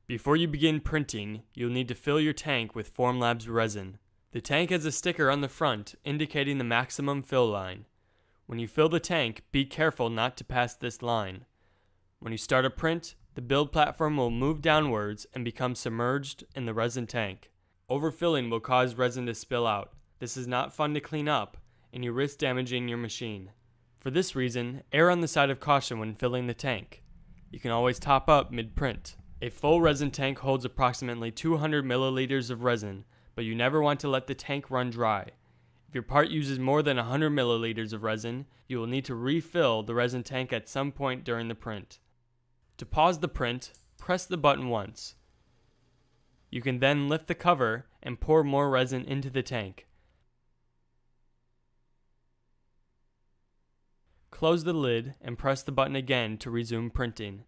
Before you begin printing, you'll need to fill your tank with Formlabs resin. The tank has a sticker on the front indicating the maximum fill line. When you fill the tank, be careful not to pass this line. When you start a print, the build platform will move downwards and become submerged in the resin tank. Overfilling will cause resin to spill out. This is not fun to clean up, and you risk damaging your machine. For this reason, err on the side of caution when filling the tank. You can always top up mid-print. A full resin tank holds approximately 200 milliliters of resin, but you never want to let the tank run dry. If your part uses more than 100 milliliters of resin, you will need to refill the resin tank at some point during the print. To pause the print, press the button once. You can then lift the cover and pour more resin into the tank. Close the lid and press the button again to resume printing.